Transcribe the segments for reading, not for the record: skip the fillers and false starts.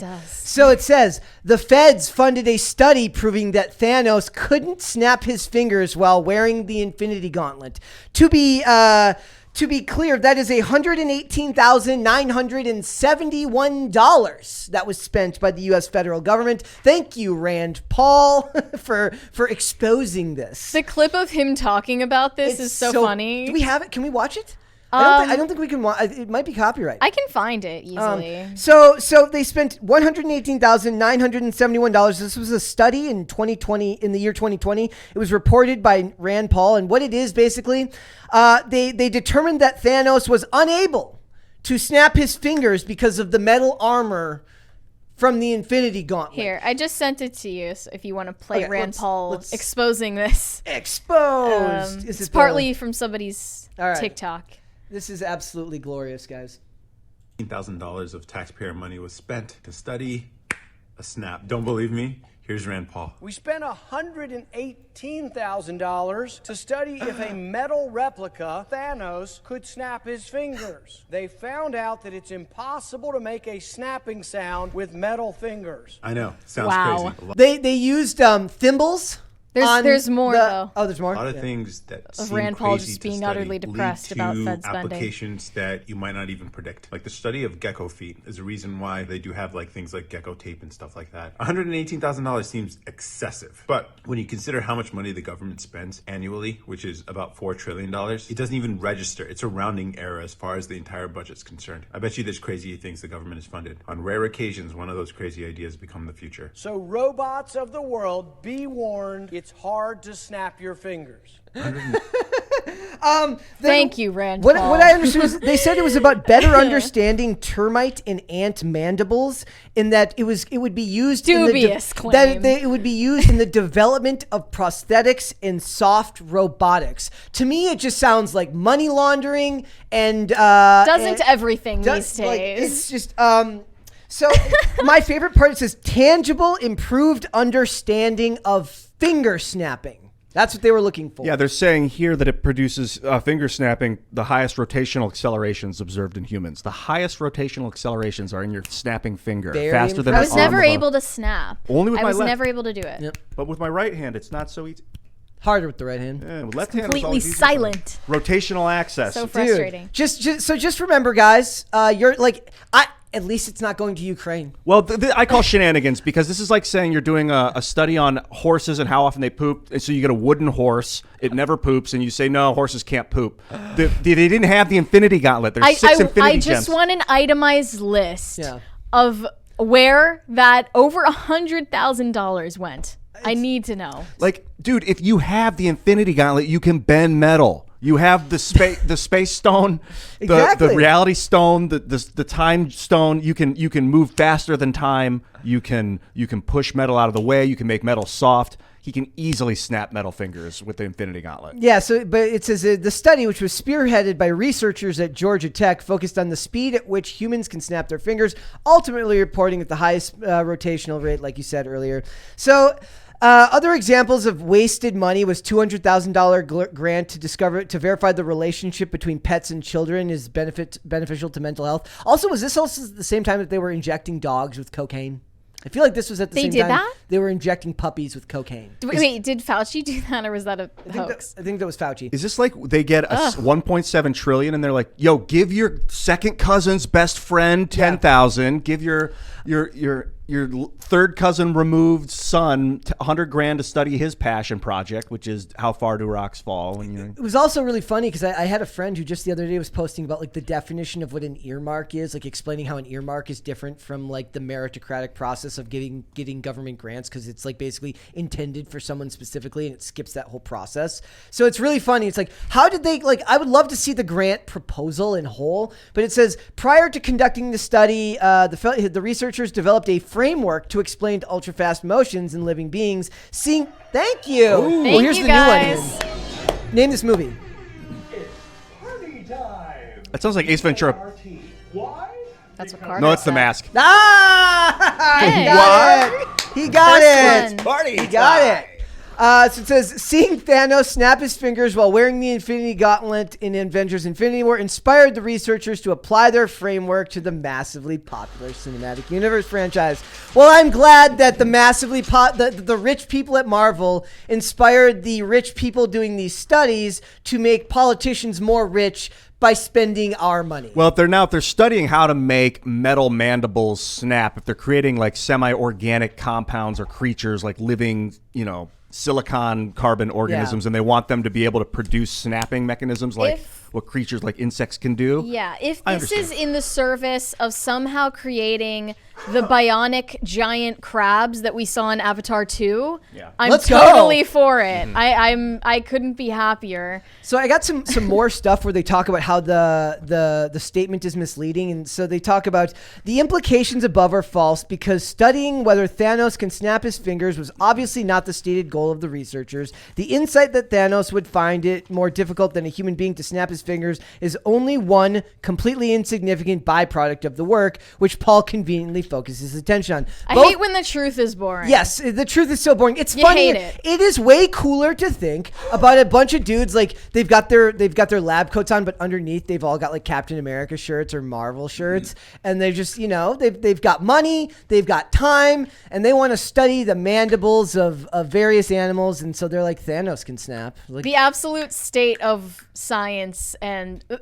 does. So it says, the feds funded a study proving that Thanos couldn't snap his fingers while wearing the Infinity Gauntlet. To be clear, that is $118,971 that was spent by the U.S. federal government. Thank you, Rand Paul, for exposing this. The clip of him talking about this is so funny. Do we have it? Can we watch it? I don't think we can watch. It might be copyright. I can find it easily. So they spent $118,971. This was a study in 2020, in the year 2020. It was reported by Rand Paul, and what it is basically, they determined that Thanos was unable to snap his fingers because of the metal armor from the Infinity Gauntlet. Here, I just sent it to you, so if you want to play Rand Paul exposing this. Exposed. It's partly from somebody's TikTok. This is absolutely glorious, guys. $1,000 of taxpayer money was spent to study a snap. Don't believe me? Here's Rand Paul. We spent $118,000 to study if a metal replica, Thanos, could snap his fingers. They found out that it's impossible to make a snapping sound with metal fingers. I know. Sounds crazy. They used thimbles. There's more though. Oh, there's more. A lot of things that of seem Rand Paul crazy just to being study utterly depressed lead about to Fed spending. applications that you might not even predict. Like the study of gecko feet is a reason why they do have like things like gecko tape and stuff like that. $118,000 seems excessive, but when you consider how much money the government spends annually, which is about $4 trillion, it doesn't even register. It's a rounding error as far as the entire budget's concerned. I bet you there's crazy things the government has funded. On rare occasions, one of those crazy ideas become the future. So robots of the world, be warned, it's hard to snap your fingers. Thank you, Rand Paul. What I understood is they said it was about better understanding termite and ant mandibles, in that it would be used dubious claim. It would be used in the development of prosthetics and soft robotics. To me, it just sounds like money laundering and everything these days. Like, it's just So my favorite part, it says tangible, improved understanding of finger snapping. That's what they were looking for. Yeah, they're saying here that it produces finger snapping, the highest rotational accelerations observed in humans. The highest rotational accelerations are in your snapping finger. Faster than I was never able to snap. Only with my left. I was never able to do it. Yep. But with my right hand, it's not so easy. Harder with the right hand. Yeah, with left hand, Completely silent. Rotational access. So frustrating. Dude, just remember, guys, you're like, at least it's not going to Ukraine. Well, I call shenanigans because this is like saying you're doing a study on horses and how often they poop. And so you get a wooden horse, it never poops, and you say, no, horses can't poop. They didn't have the Infinity Gauntlet. There's 6 Infinity Gems. I just want an itemized list of where that over $100,000 went. I need to know. Like, dude, if you have the Infinity Gauntlet, you can bend metal. You have the space stone, the reality stone, the time stone. You can move faster than time. You can push metal out of the way. You can make metal soft. He can easily snap metal fingers with the Infinity Gauntlet. Yeah, but it says the study, which was spearheaded by researchers at Georgia Tech, focused on the speed at which humans can snap their fingers, ultimately reporting at the highest rotational rate, like you said earlier. So other examples of wasted money was $200,000 grant to verify the relationship between pets and children is beneficial to mental health. Also, was this also the same time that they were injecting dogs with cocaine? I feel like this was at the same time that? They were injecting puppies with cocaine. Wait, did Fauci do that, or was that a hoax? I think that was Fauci. Is this like they get a 1.7 trillion and they're like, yo, give your second cousin's best friend 10,000, give your third cousin removed son $100,000 to study his passion project, which is how far do rocks fall. It was also really funny because I had a friend who just the other day was posting about like the definition of what an earmark is, like explaining how an earmark is different from like the meritocratic process of getting government grants, because it's like basically intended for someone specifically and it skips that whole process. So it's really funny. It's like, how did they, like, I would love to see the grant proposal in whole, but it says prior to conducting the study, the researchers developed a framework to explain ultra-fast motions in living beings. Thank you. Ooh. Thank here's you the guys. new one. Name this movie. It's party time. That sounds like Ace Ventura. Why? That's what Carter No, it's said. The Mask. Ah! Hey. He got it. First one. He got it. So it says, seeing Thanos snap his fingers while wearing the Infinity Gauntlet in Avengers Infinity War inspired the researchers to apply their framework to the massively popular cinematic universe franchise. Well, I'm glad that the the rich people at Marvel inspired the rich people doing these studies to make politicians more rich by spending our money. Well, if they're studying how to make metal mandibles snap, if they're creating like semi-organic compounds or creatures like living, silicon carbon organisms, and they want them to be able to produce snapping mechanisms like what creatures like insects can do. Yeah, if this is in the service of somehow creating the bionic giant crabs that we saw in Avatar 2, I'm totally for it. I couldn't be happier. So I got some more stuff where they talk about how the statement is misleading, and so they talk about the implications above are false because studying whether Thanos can snap his fingers was obviously not the stated goal of the researchers. The insight that Thanos would find it more difficult than a human being to snap his fingers is only one completely insignificant byproduct of the work, which Paul conveniently focuses his attention on. I hate when the truth is boring. Yes, the truth is so boring. It's You funny. hate it. It is way cooler to think about a bunch of dudes like they've got their lab coats on, but underneath they've all got like Captain America shirts or Marvel shirts, and they just they've got money, they've got time, and they want to study the mandibles of various animals, and so they're like, Thanos can snap. Like, The absolute state of science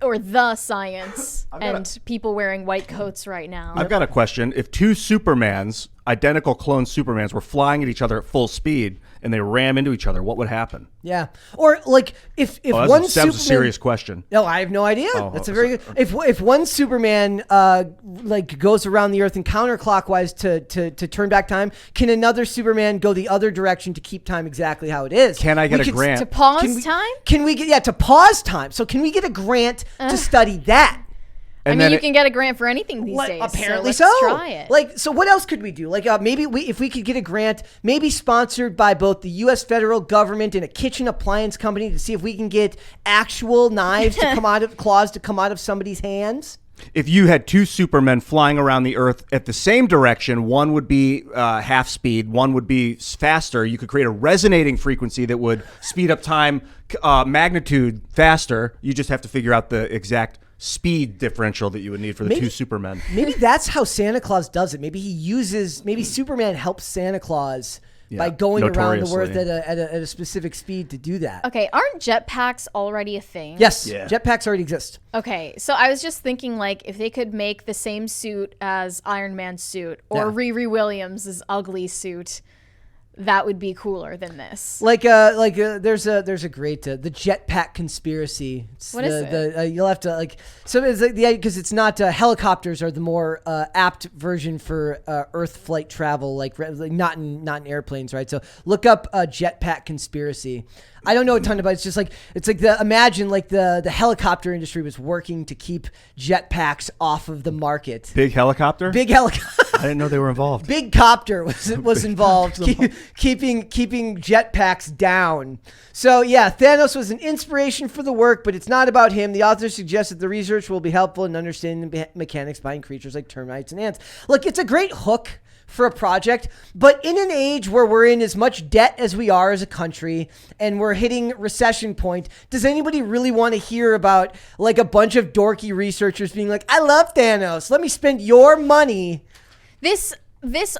or the science and people wearing white coats right now. I've got a question. If two Supermans, identical clone Supermans, were flying at each other at full speed and they ram into each other, what would happen? yeah, or like if That one was a Superman, serious question. No, I have no idea. That's a very good. If one Superman like goes around the Earth and counterclockwise to turn back time, can another Superman go the other direction to keep time exactly how it is? Can I get a grant? To pause time? Can we get to pause time? So can we get a grant to study that? I mean, you can get a grant for anything these days. Apparently so. Let's try it. Like, so what else could we do? Like, maybe if we could get a grant, maybe sponsored by both the U.S. federal government and a kitchen appliance company to see if we can get actual knives to come out of claws to come out of somebody's hands. If you had two Supermen flying around the Earth at the same direction, one would be half speed, one would be faster. You could create a resonating frequency that would speed up time magnitude faster. You just have to figure out the exact speed differential that you would need for the two Supermen. Maybe that's how Santa Claus does it. Maybe Superman helps Santa Claus by going around the Earth at a specific speed to do that. Okay, aren't jetpacks already a thing? Yes, jetpacks already exist. Okay, so I was just thinking, like, if they could make the same suit as Iron Man's suit or Riri Williams' ugly suit, that would be cooler than this. There's a great the jetpack conspiracy. What is it? You'll have to so it's like because it's not helicopters are the more apt version for Earth flight travel, like not in airplanes, right? So look up jetpack conspiracy. I don't know a ton about it. It's just like imagine the helicopter industry was working to keep jetpacks off of the market. Big helicopter? Big helicopter. I didn't know they were involved. Big copter was involved, keeping jetpacks down. So yeah, Thanos was an inspiration for the work, but it's not about him. The author suggests that the research will be helpful in understanding the mechanics behind creatures like termites and ants. Look, it's a great hook for a project, but in an age where we're in as much debt as we are as a country and we're hitting recession point, does anybody really want to hear about like a bunch of dorky researchers being like, I love Thanos, let me spend your money? This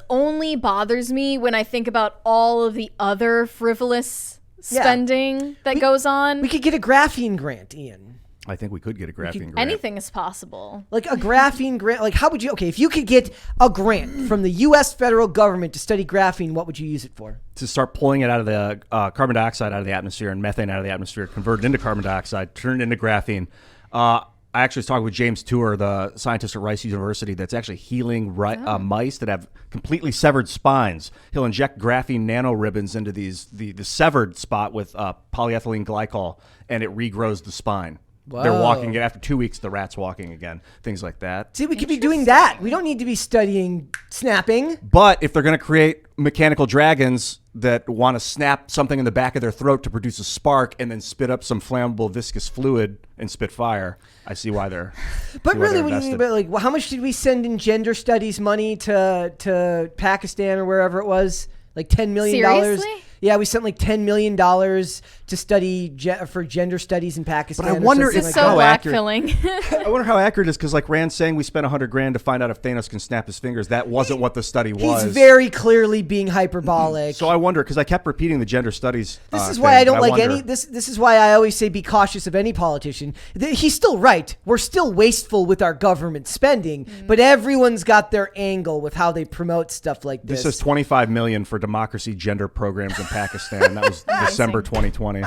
only bothers me when I think about all of the other frivolous spending that goes on. We could get a graphene grant, Ian. I think we could get a graphene grant. Anything is possible. Like a graphene grant, like how would you, if you could get a grant from the U.S. federal government to study graphene, what would you use it for? To start pulling it out of the carbon dioxide out of the atmosphere and methane out of the atmosphere, convert it into carbon dioxide, turn it into graphene. I actually was talking with James Tour, the scientist at Rice University, that's actually healing mice that have completely severed spines. He'll inject graphene nanoribbons into the severed spot with polyethylene glycol, and it regrows the spine. Whoa. They're walking after 2 weeks. The rat's walking again. Things like that. See, we could be doing that. We don't need to be studying snapping. But if they're going to create mechanical dragons that want to snap something in the back of their throat to produce a spark and then spit up some flammable viscous fluid and spit fire, I see why they're. But really, when you think about how much did we send in gender studies money to Pakistan or wherever it was? Like $10 million. Seriously? Yeah, we sent like $10 million to study for gender studies in Pakistan. But I wonder It's if so how black accurate. filling. I wonder how accurate it is because like Rand's saying we spent $100,000 to find out if Thanos can snap his fingers. That wasn't what the study was. He's very clearly being hyperbolic. So I wonder because I kept repeating the gender studies. This is why I don't like any. This is why I always say be cautious of any politician. He's still right. We're still wasteful with our government spending, but everyone's got their angle with how they promote stuff like this. This is $25 million for democracy gender programs in Pakistan. That was December 2020.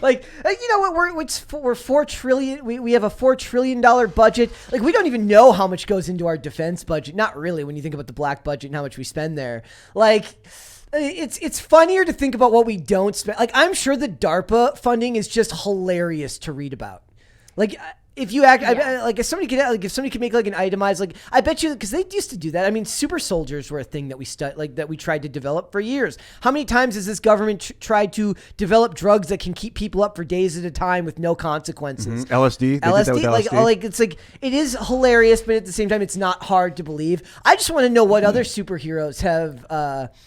Like, you know what? We're $4 trillion. We have a $4 trillion budget. Like, we don't even know how much goes into our defense budget. Not really, when you think about the black budget and how much we spend there. Like, it's funnier to think about what we don't spend. Like, I'm sure the DARPA funding is just hilarious to read about. Like, if you act like if somebody could make like an itemized, like, I bet you, because they used to do that. I mean, super soldiers were a thing that we tried to develop for years. How many times has this government tried to develop drugs that can keep people up for days at a time with no consequences? LSD. They did that with LSD. Like it's like it is hilarious, but at the same time, it's not hard to believe. I just want to know what other superheroes have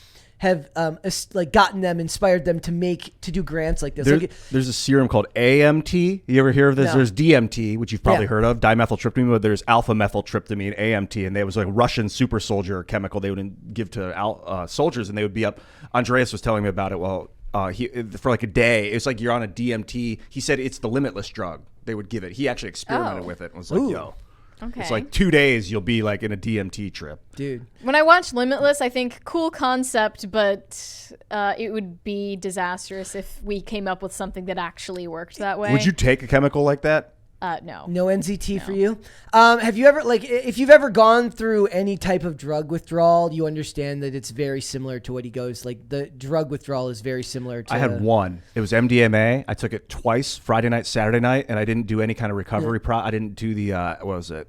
gotten them, inspired them to do grants like this. There's a serum called AMT. You ever hear of this? No. There's DMT, which you've probably heard of, dimethyltryptamine, but there's alpha-methyltryptamine, AMT, and there was like a Russian super soldier chemical they would give to soldiers, and they would be up. Andreas was telling me about it. Well, for like a day, it's like you're on a DMT. He said it's the limitless drug. They would give it. He actually experimented with it and was like, yo. Okay. It's like 2 days you'll be like in a DMT trip. Dude. When I watch Limitless, I think cool concept, but it would be disastrous if we came up with something that actually worked that way. Would you take a chemical like that? No. No NZT for you. Have you ever, like, if you've ever gone through any type of drug withdrawal, you understand that it's very similar to what he goes. Like, the drug withdrawal is very similar to. I had one. It was MDMA. I took it twice, Friday night, Saturday night, and I didn't do any kind of recovery. I didn't do the what was it?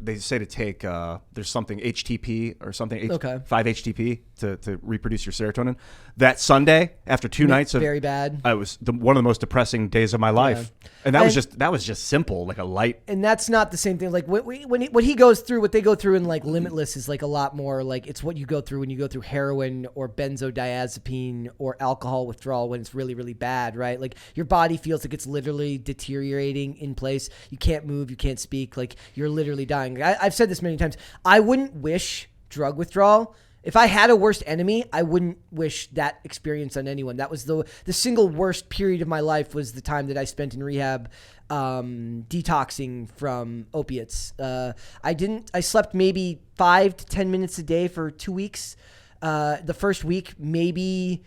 They say to take there's something HTP or something 5-HTP to reproduce your serotonin. That Sunday after 2 nights of very bad, I was one of the most depressing days of my life, and that was just simple, like a light. And that's not the same thing. Like what he goes through, what they go through in like Limitless is like a lot more like it's what you go through when you go through heroin or benzodiazepine or alcohol withdrawal when it's really, really bad, right? Like your body feels like it's literally deteriorating in place. You can't move, you can't speak, like you're literally dying. I've said this many times. I wouldn't wish drug withdrawal. If I had a worst enemy, I wouldn't wish that experience on anyone. That was the single worst period of my life was the time that I spent in rehab detoxing from opiates. I slept maybe 5 to 10 minutes a day for 2 weeks. The first week, maybe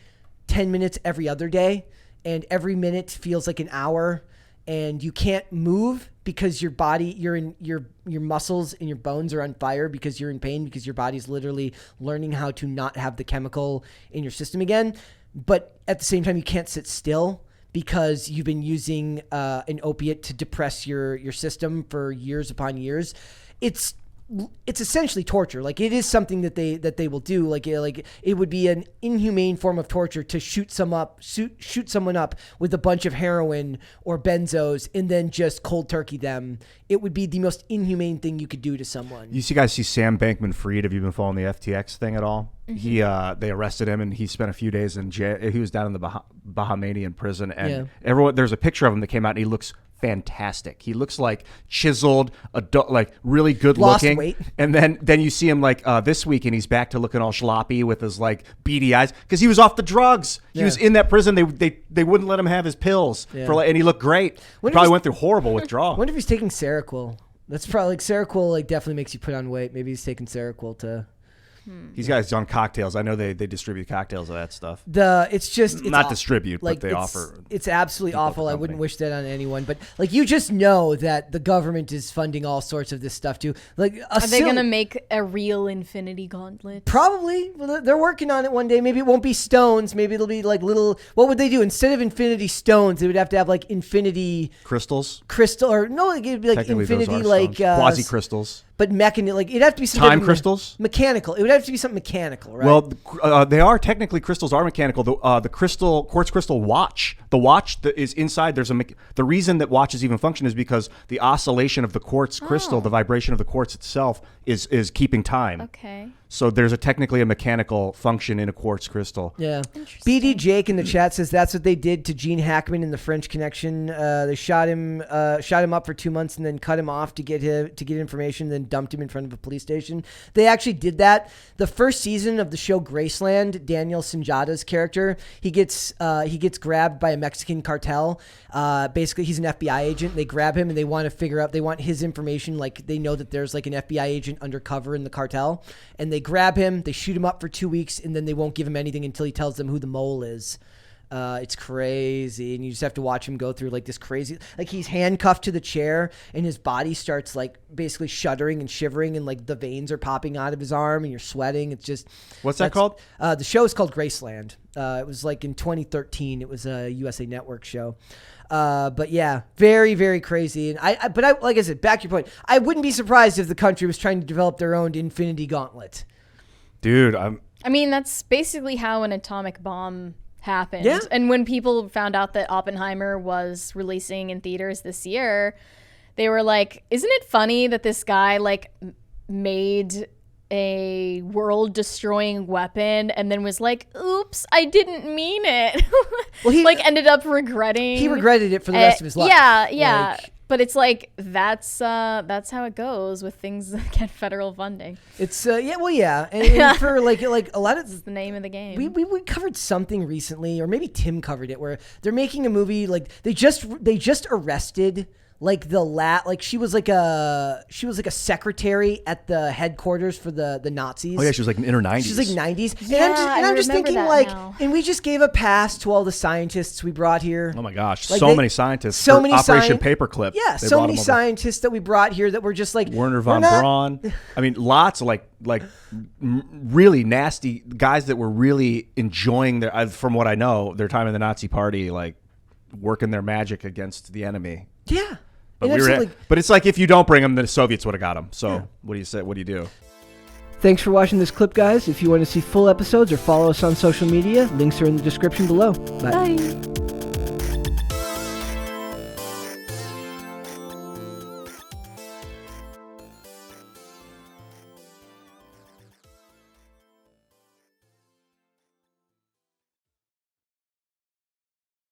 10 minutes every other day. And every minute feels like an hour. And you can't move because your body, your muscles and your bones are on fire because you're in pain because your body's literally learning how to not have the chemical in your system again. But at the same time, you can't sit still because you've been using an opiate to depress your system for years upon years. It's essentially torture. Like it is something that they will do. Like it would be an inhumane form of torture to shoot someone up with a bunch of heroin or benzos and then just cold turkey them. It would be the most inhumane thing you could do to someone. You guys see Sam Bankman-Fried? Have you been following the FTX thing at all? Mm-hmm. They arrested him and he spent a few days in jail. He was down in the Bahamian prison, and there's a picture of him that came out and he looks fantastic. He looks like chiseled, adult, like really good looking. Weight. And then you see him like this week, and he's back to looking all sloppy with his like beady eyes because he was off the drugs. He was in that prison. They wouldn't let him have his pills and he looked great. He probably went through horrible withdrawal. I wonder if he's taking Seroquel. That's probably like Seroquel. Like definitely makes you put on weight. Maybe he's taking Seroquel to. These guys on cocktails. I know they distribute cocktails of that stuff. It's not distribute, like, but they offer. It's absolutely awful. I wouldn't wish that on anyone. But like you just know that the government is funding all sorts of this stuff too. Like are they gonna make a real Infinity Gauntlet? Probably. Well, they're working on it one day. Maybe it won't be stones. Maybe it'll be like little. What would they do instead of Infinity Stones? They would have to have like Infinity crystal or no? Like, it'd be like Infinity like quasi crystals. But like it'd have to be some time crystals. Mechanical. It would have to be something mechanical, right? Well, they are technically crystals are mechanical. The quartz crystal watch. The watch that is inside. The reason that watches even function is because the oscillation of the quartz crystal, the vibration of the quartz itself, is keeping time. Okay. So there's technically a mechanical function in a quartz crystal. Yeah. BD Jake in the chat says that's what they did to Gene Hackman in The French Connection. They shot him up for 2 months and then cut him off to get information, then dumped him in front of a police station. They actually did that. The first season of the show Graceland, Daniel Sinjada's character, he gets grabbed by a Mexican cartel. Basically, he's an FBI agent. They grab him and they want to figure out. They want his information. Like they know that there's like an FBI agent undercover in the cartel, and they grab him, they shoot him up for 2 weeks, and then they won't give him anything until he tells them who the mole is. It's crazy, and you just have to watch him go through like this crazy, like he's handcuffed to the chair, and his body starts like basically shuddering and shivering, and like the veins are popping out of his arm, and you're sweating. It's just what's that called? The show is called Graceland. It was like in 2013. It was a USA Network show. But yeah, very, very crazy. And I like I said, back to your point, I wouldn't be surprised if the country was trying to develop their own Infinity Gauntlet. Dude, I mean, that's basically how an atomic bomb happened. Yeah. And when people found out that Oppenheimer was releasing in theaters this year, they were like, isn't it funny that this guy like made a world-destroying weapon and then was like, oops, I didn't mean it. Well, he like ended up regretting. He regretted it for the rest of his life. Yeah. But it's like that's how it goes with things that get federal funding. It's and for like a lot of this is the name of the game. We covered something recently, or maybe Tim covered it, where they're making a movie like they just arrested like she was like a secretary at the headquarters for the Nazis. Oh yeah, she was like in her 90s. She's like 90s. Yeah, and I'm just thinking like, and we just gave a pass to all the scientists we brought here. Oh my gosh, like many scientists. So many Operation Paperclip. Yeah, so many scientists that we brought here that were just like Werner von Braun. I mean, lots of like really nasty guys that were really enjoying from what I know, their time in the Nazi Party, like working their magic against the enemy. Yeah. But but it's like if you don't bring them, the Soviets would have got them. So yeah. What do you say? What do you do? Thanks for watching this clip, guys. If you want to see full episodes or follow us on social media, links are in the description below. Bye.